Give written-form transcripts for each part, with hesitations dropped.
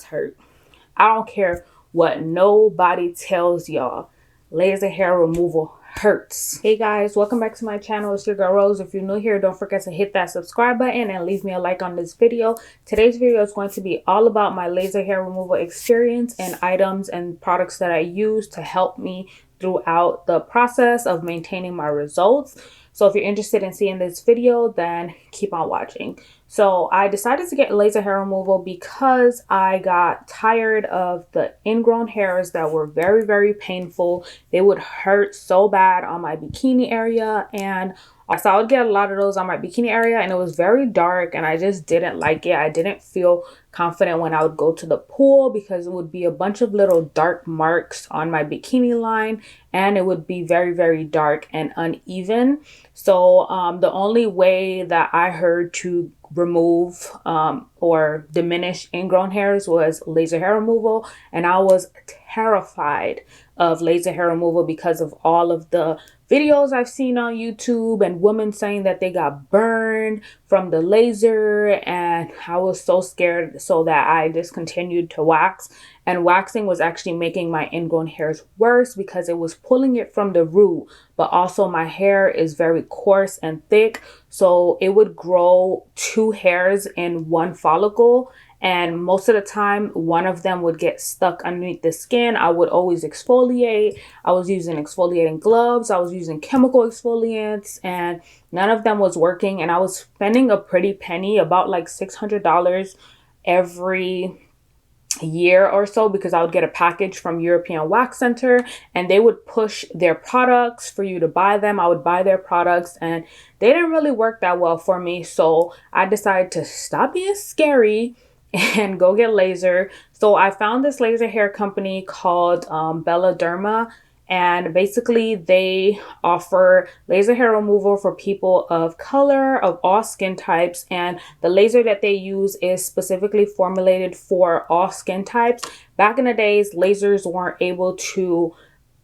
hurt. I don't care what nobody tells y'all. Laser hair removal hurts. Hey guys, welcome back to my channel. It's your girl Rose. If you're new here, don't forget to hit that subscribe button and leave me a like on this video. Today's video is going to be all about my laser hair removal experience and items and products that I use to help me throughout the process of maintaining my results. So if you're interested in seeing this video, then keep on watching. So I decided to get laser hair removal because I got tired of the ingrown hairs that were very, very painful. They would hurt so bad on my bikini area, and so I would get a lot of those on my bikini area, and it was very dark and I just didn't like it. I didn't feel confident when I would go to the pool because it would be a bunch of little dark marks on my bikini line and it would be very, very dark and uneven. So the only way that I heard to remove or diminish ingrown hairs was laser hair removal, and I was terrified of laser hair removal because of all of the videos I've seen on YouTube and women saying that they got burned from the laser, and I was so scared so that I discontinued to wax. And waxing was actually making my ingrown hairs worse because it was pulling it from the root, but also my hair is very coarse and thick, so it would grow two hairs in one follicle, and most of the time one of them would get stuck underneath the skin. I would always exfoliate. I was using exfoliating gloves, I was using chemical exfoliants, and none of them was working. And I was spending a pretty penny, about like $600 every year or so, because I would get a package from European Wax Center and they would push their products for you to buy them. I would buy their products and they didn't really work that well for me. So I decided to stop being scary and go get laser. So I found this laser hair company called Derma, and basically they offer laser hair removal for people of color, of all skin types, and the laser that they use is specifically formulated for all skin types. Back in the days, lasers weren't able to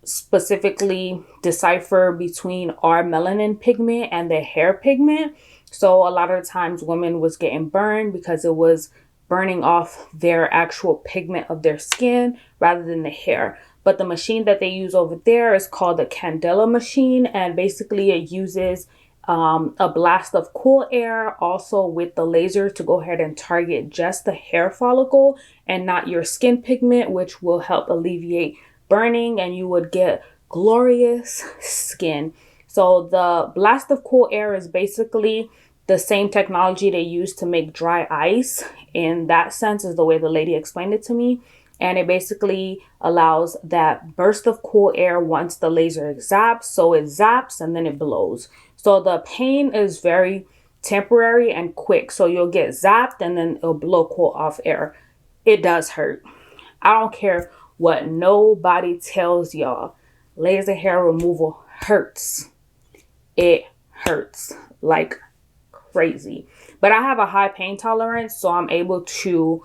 specifically decipher between our melanin pigment and the hair pigment. So a lot of the times women was getting burned because it was burning off their actual pigment of their skin rather than the hair. But the machine that they use over there is called the Candela machine, and basically it uses a blast of cool air also with the laser to go ahead and target just the hair follicle and not your skin pigment, which will help alleviate burning and you would get glorious skin. So the blast of cool air is basically the same technology they use to make dry ice. In that sense is the way the lady explained it to me. And it basically allows that burst of cool air once the laser zaps. So it zaps and then it blows. So the pain is very temporary and quick. So you'll get zapped and then it'll blow cool off air. It does hurt. I don't care what nobody tells y'all. Laser hair removal hurts. It hurts like crazy. But I have a high pain tolerance, so I'm able to,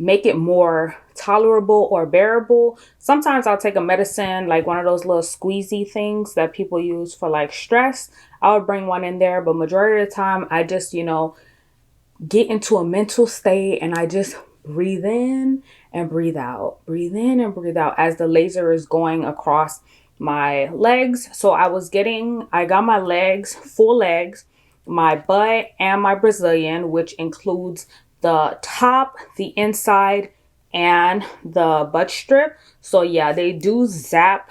make it more tolerable or bearable. Sometimes I'll take a medicine, like one of those little squeezy things that people use for like stress. I would bring one in there, but majority of the time I just, get into a mental state and I just breathe in and breathe out, breathe in and breathe out as the laser is going across my legs. So I got my legs, full legs, my butt and my Brazilian, which includes the top, the inside, and the butt strip. So yeah, they do zap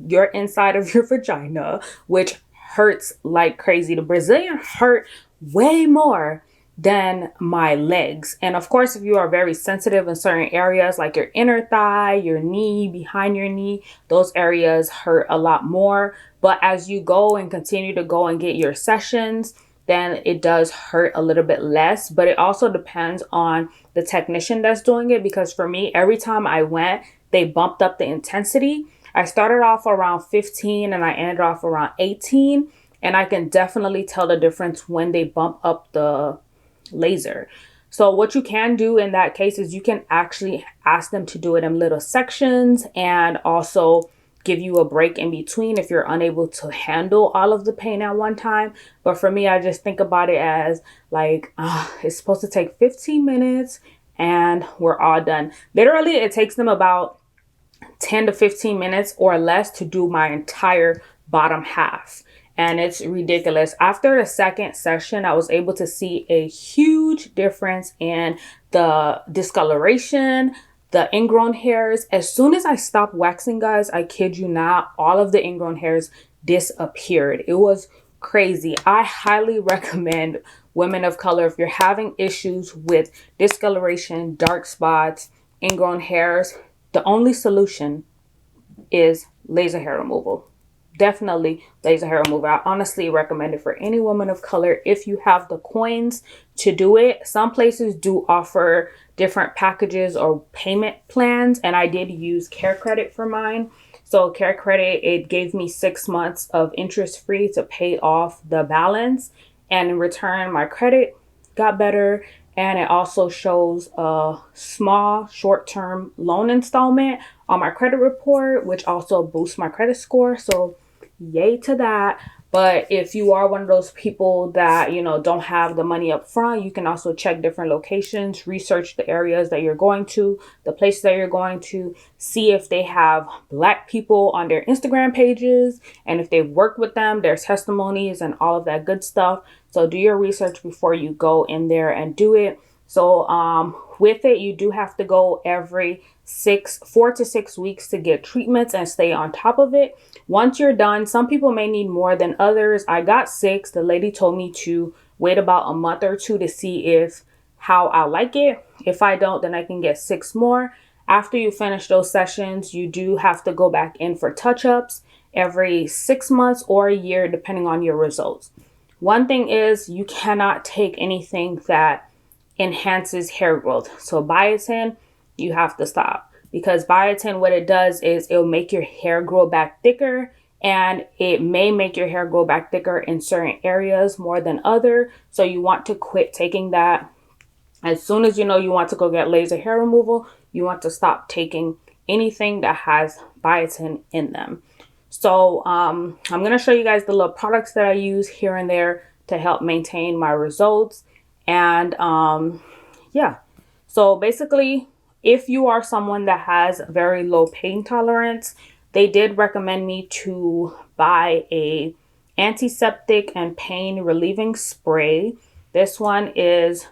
your inside of your vagina, which hurts like crazy. The Brazilian hurt way more than my legs. And of course, if you are very sensitive in certain areas like your inner thigh, your knee, behind your knee, those areas hurt a lot more. But as you go and continue to go and get your sessions, then it does hurt a little bit less. But it also depends on the technician that's doing it, because for me, every time I went, they bumped up the intensity. I started off around 15 and I ended off around 18, and I can definitely tell the difference when they bump up the laser. So what you can do in that case is you can actually ask them to do it in little sections and also give you a break in between if you're unable to handle all of the pain at one time. But for me, I just think about it as like, it's supposed to take 15 minutes and we're all done. Literally, it takes them about 10 to 15 minutes or less to do my entire bottom half. And it's ridiculous. After the second session, I was able to see a huge difference in the discoloration, the ingrown hairs. As soon as I stopped waxing, guys, I kid you not, all of the ingrown hairs disappeared. It was crazy. I highly recommend women of color, if you're having issues with discoloration, dark spots, ingrown hairs, the only solution is laser hair removal. Definitely laser hair removal. I honestly recommend it for any woman of color if you have the coins to do it. Some places do offer different packages or payment plans, and I did use Care Credit for mine. So Care Credit, it gave me 6 months of interest free to pay off the balance, and in return my credit got better, and it also shows a small short-term loan installment on my credit report, which also boosts my credit score. So yay to that. But if you are one of those people that, you know, don't have the money up front, you can also check different locations, research the areas that you're going to, the places that you're going to, see if they have Black people on their Instagram pages, and if they've worked with them, their testimonies and all of that good stuff. So do your research before you go in there and do it. So with it, you do have to go every 4 to 6 weeks to get treatments and stay on top of it. Once you're done, some people may need more than others. I got 6. The lady told me to wait about a month or 2 to see how I like it. If I don't, then I can get 6 more. After you finish those sessions, you do have to go back in for touch-ups every 6 months or a year, depending on your results. One thing is, you cannot take anything that enhances hair growth. So biotin, you have to stop, because biotin, what it does is it'll make your hair grow back thicker, and it may make your hair grow back thicker in certain areas more than other. So you want to quit taking that. As soon as you know you want to go get laser hair removal, you want to stop taking anything that has biotin in them. So I'm going to show you guys the little products that I use here and there to help maintain my results. And yeah, so basically, if you are someone that has very low pain tolerance, they did recommend me to buy a antiseptic and pain relieving spray. This one is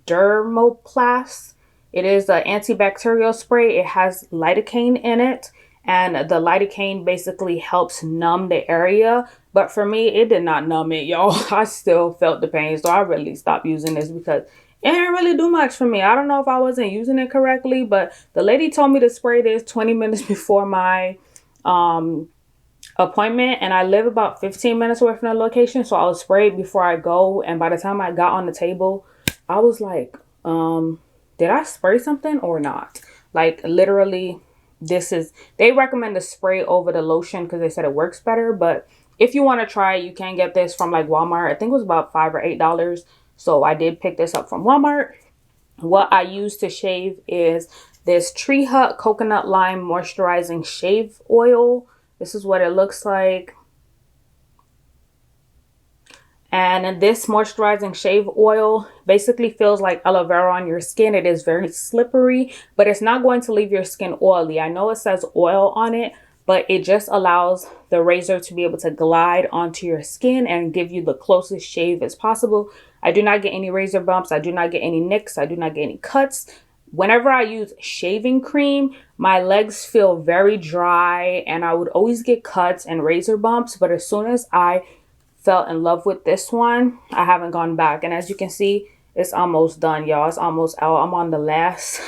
Derma. It is an antibacterial spray. It has lidocaine in it, and the lidocaine basically helps numb the area. But for me, it did not numb it, y'all. I still felt the pain, so I really stopped using this because it didn't really do much for me. I don't know if I wasn't using it correctly, but the lady told me to spray this 20 minutes before my appointment, and I live about 15 minutes away from the location, so I was sprayed before I go. And by the time I got on the table, I was like, did I spray something or not? Like, literally, they recommend the spray over the lotion because they said it works better. But if you want to try it, you can get this from like Walmart. I think it was about $5 or $8. So I did pick this up from Walmart. What I use to shave is this Tree Hut Coconut Lime Moisturizing Shave Oil. This is what it looks like. And this moisturizing shave oil basically feels like aloe vera on your skin. It is very slippery, but it's not going to leave your skin oily. I know it says oil on it, but it just allows the razor to be able to glide onto your skin and give you the closest shave as possible. I do not get any razor bumps. I do not get any nicks. I do not get any cuts. Whenever I use shaving cream, my legs feel very dry, and I would always get cuts and razor bumps. But as soon as I fell in love with this one, I haven't gone back. And as you can see, it's almost done, y'all. It's almost out. I'm on the last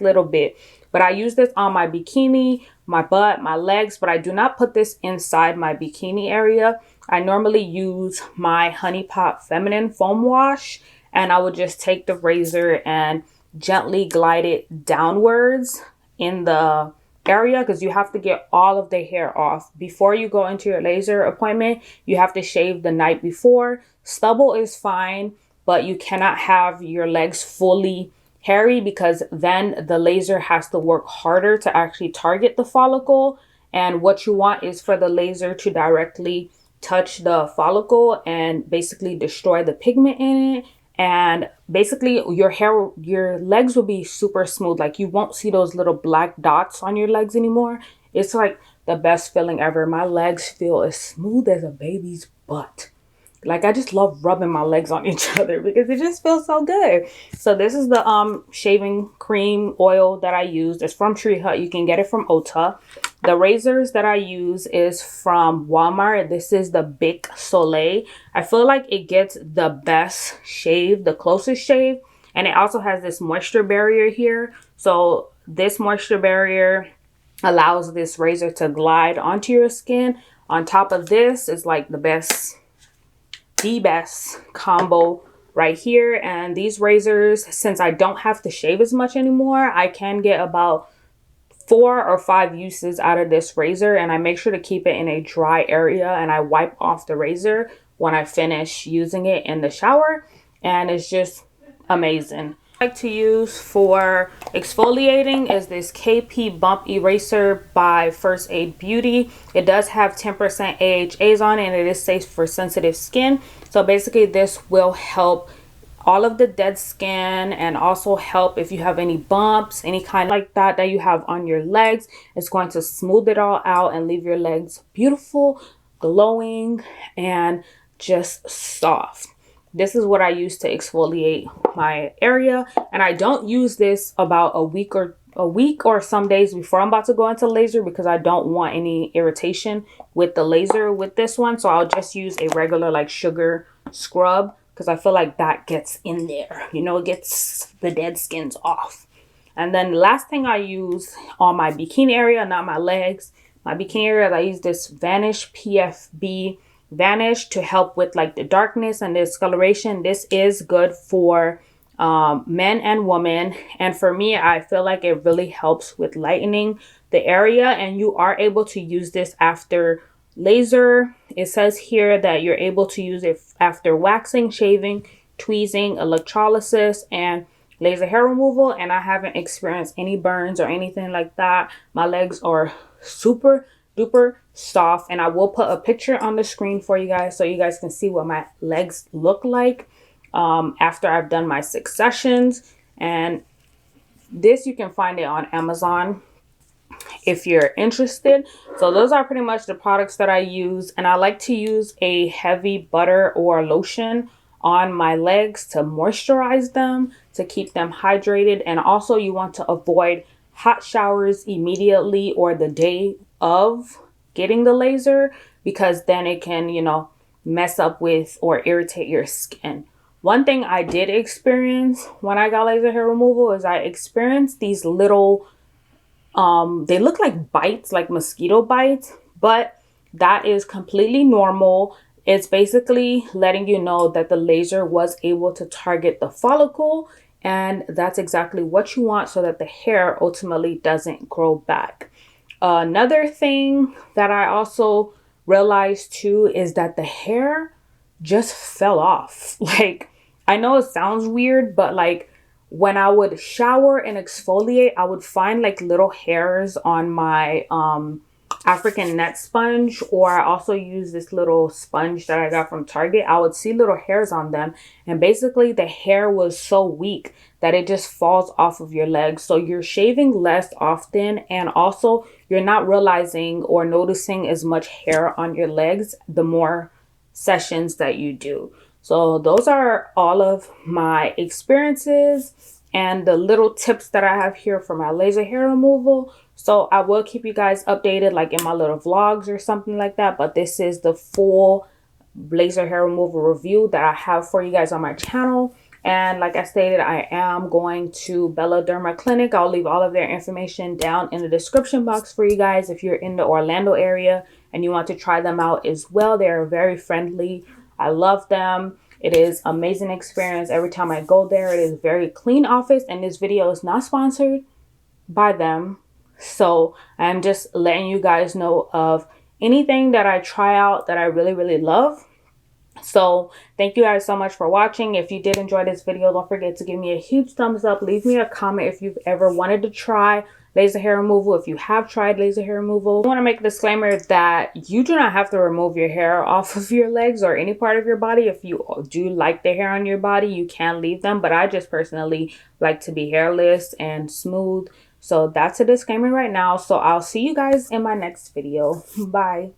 little bit. But I use this on my bikini, my butt, my legs, but I do not put this inside my bikini area. I normally use my Honey Pot Feminine Foam Wash, and I would just take the razor and gently glide it downwards in the area, because you have to get all of the hair off before you go into your laser appointment. You have to shave the night before. Stubble is fine, but you cannot have your legs fully hairy, because then the laser has to work harder to actually target the follicle. And what you want is for the laser to directly touch the follicle and basically destroy the pigment in it and basically your legs will be super smooth. Like you won't see those little black dots on your legs anymore. It's like the best feeling ever. My legs feel as smooth as a baby's butt. Like I just love rubbing my legs on each other because it just feels so good. So this is the shaving cream oil that I use. It's from Tree Hut. You can get it from Ulta. The razors that I use is from Walmart. This is the Bic Soleil. I feel like it gets the best shave, the closest shave. And it also has this moisture barrier here. So this moisture barrier allows this razor to glide onto your skin. On top of this is like the best combo right here. And these razors, since I don't have to shave as much anymore, I can get about 4 or 5 uses out of this razor, and I make sure to keep it in a dry area, and I wipe off the razor when I finish using it in the shower, and it's just amazing. I like to use for exfoliating is this KP Bump Eraser by First Aid Beauty. It does have 10% AHAs on it, and it is safe for sensitive skin. So basically this will help all of the dead skin, and also help if you have any bumps, any kind like that you have on your legs. It's going to smooth it all out and leave your legs beautiful, glowing, and just soft. This is what I use to exfoliate my area, and I don't use this about a week or some days before I'm about to go into laser, because I don't want any irritation with the laser with this one. So I'll just use a regular like sugar scrub, because I feel like that gets in there, you know, it gets the dead skins off. And then the last thing I use on my bikini area, not my legs, my bikini area, I use this Vanish PFB Vanish to help with like the darkness and the discoloration. This is good for men and women, and for me, I feel like it really helps with lightening the area. And you are able to use this after laser. It says here that you're able to use it after waxing, shaving, tweezing, electrolysis, and laser hair removal. And I haven't experienced any burns or anything like that. My legs are super duper soft, and I will put a picture on the screen for you guys so you guys can see what my legs look like after I've done my 6 sessions. And this, you can find it on Amazon if you're interested. So those are pretty much the products that I use, and I like to use a heavy butter or lotion on my legs to moisturize them, to keep them hydrated. And also you want to avoid hot showers immediately or the day of getting the laser, because then it can, you know, mess up with or irritate your skin. One thing I did experience when I got laser hair removal is I experienced these little they look like bites, like mosquito bites, but that is completely normal. It's basically letting you know that the laser was able to target the follicle, and that's exactly what you want so that the hair ultimately doesn't grow back. Another thing that I also realized too is that the hair just fell off. Like, I know it sounds weird, but like when I would shower and exfoliate, I would find like little hairs on my African net sponge, or I also use this little sponge that I got from Target. I would see little hairs on them, and basically the hair was so weak that it just falls off of your legs. So you're shaving less often, and also you're not realizing or noticing as much hair on your legs the more sessions that you do. So those are all of my experiences and the little tips that I have here for my laser hair removal. So I will keep you guys updated like in my little vlogs or something like that. But this is the full laser hair removal review that I have for you guys on my channel. And like I stated, I am going to Bella Derma Clinic. I'll leave all of their information down in the description box for you guys if you're in the Orlando area and you want to try them out as well. They're very friendly. I love them. It is amazing experience every time I go there. It is a very clean office, and this video is not sponsored by them. So I'm just letting you guys know of anything that I try out that I really, really love. So thank you guys so much for watching. If you did enjoy this video, don't forget to give me a huge thumbs up. Leave me a comment if you've ever wanted to try laser hair removal. If you have tried laser hair removal, I want to make a disclaimer that you do not have to remove your hair off of your legs or any part of your body. If you do like the hair on your body, you can leave them, but I just personally like to be hairless and smooth. So that's a disclaimer right now. So I'll see you guys in my next video. Bye.